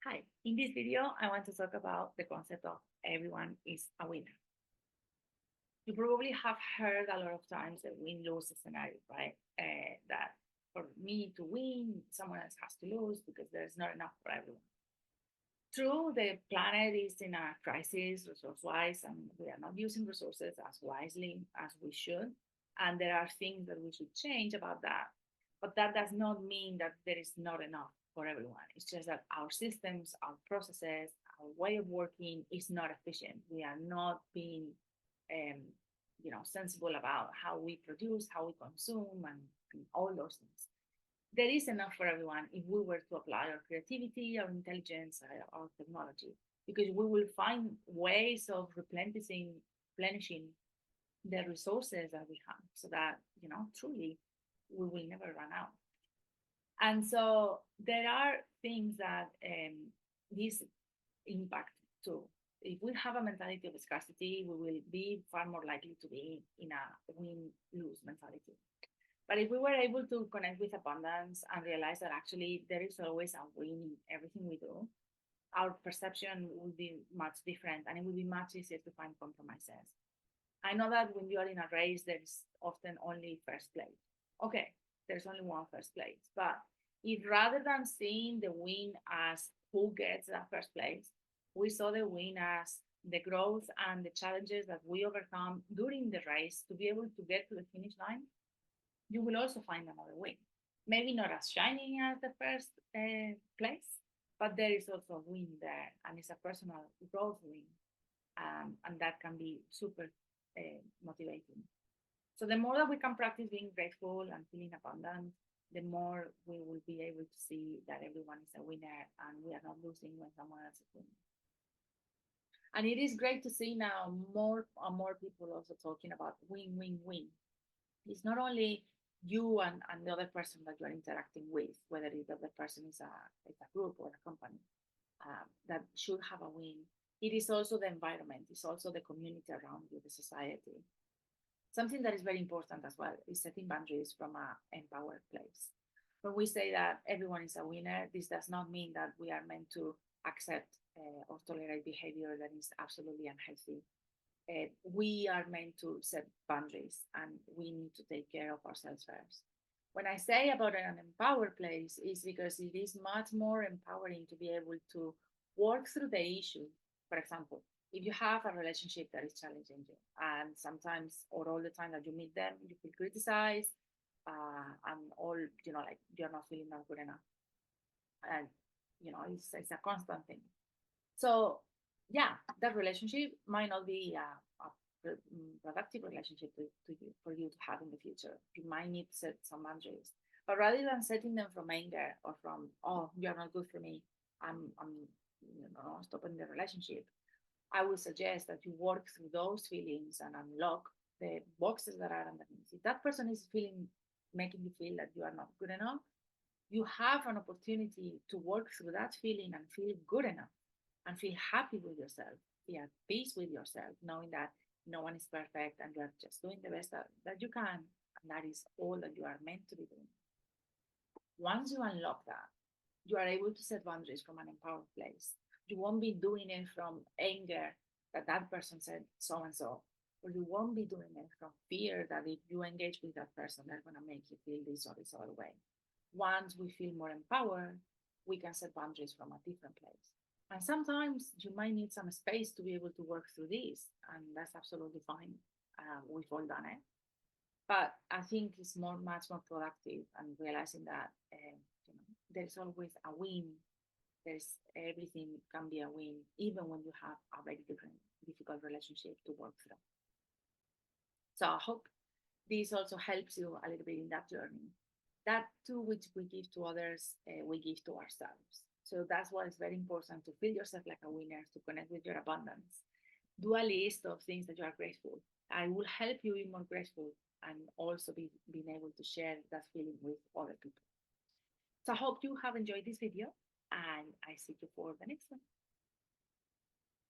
Hi, in this video, I want to talk about the concept of everyone is a winner. You probably have heard a lot of times the win-lose scenario, right? That for me to win, someone else has to lose because there's not enough for everyone. True, the planet is in a crisis resource-wise, and we are not using resources as wisely as we should. And there are things that we should change about that. But that does not mean that there is not enough for everyone. It's just that our systems, our processes, our way of working is not efficient. We are not being, um, sensible about how we produce, how we consume, and all those things. There is enough for everyone if we were to apply our creativity, our intelligence, our technology, because we will find ways of replenishing the resources that we have so that, truly we will never run out. And so there are things that this impact too. If we have a mentality of scarcity, we will be far more likely to be in a win-lose mentality. But if we were able to connect with abundance and realize that actually there is always a win in everything we do, our perception will be much different and it will be much easier to find compromises. I know that when you are in a race, there's often only first place. Okay, there's only one first place. But if rather than seeing the win as who gets that first place, we saw the win as the growth and the challenges that we overcome during the race to be able to get to the finish line, you will also find another win. Maybe not as shining as the first place, but there is also a win there, and it's a personal growth win, and that can be super motivating. So the more that we can practice being grateful and feeling abundant, the more we will be able to see that everyone is a winner and we are not losing when someone else is winning. And it is great to see now more and more people also talking about win, win, win. It's not only you and the other person that you are interacting with, whether the other person is a group or a company, that should have a win. It is also the environment, it's also the community around you, the society. Something that is very important as well is setting boundaries from an empowered place. When we say that everyone is a winner, this does not mean that we are meant to accept or tolerate behavior that is absolutely unhealthy. We are meant to set boundaries and we need to take care of ourselves first. When I say about an empowered place, is because it is much more empowering to be able to work through the issue. For example, if you have a relationship that is challenging you, and sometimes or all the time that you meet them, you feel criticized, and all like you're not feeling not good enough, and it's a constant thing. So yeah, that relationship might not be a productive relationship to you for you to have in the future. You might need to set some boundaries. But rather than setting them from anger or from, oh, you're not good for me, I'm stopping the relationship, I would suggest that you work through those feelings and unlock the boxes that are underneath. If that person is making you feel that you are not good enough, you have an opportunity to work through that feeling and feel good enough and feel happy with yourself, be at peace with yourself, knowing that no one is perfect and you are just doing the best that you can. And that is all that you are meant to be doing. Once you unlock that, you are able to set boundaries from an empowered place. You won't be doing it from anger that that person said so and so, or you won't be doing it from fear that if you engage with that person, they're going to make you feel this or this other way. Once we feel more empowered, we can set boundaries from a different place. And sometimes you might need some space to be able to work through this, and that's absolutely fine. We've all done it. But I think it's much more productive and realizing that there's always a win. There's everything can be a win, even when you have a very difficult relationship to work through. So I hope this also helps you a little bit in that journey. That too, which we give to others, we give to ourselves. So that's why it's very important to feel yourself like a winner, to connect with your abundance. Do a list of things that you are grateful. I will help you be more grateful and also being able to share that feeling with other people. So I hope you have enjoyed this video and I see you for the next one.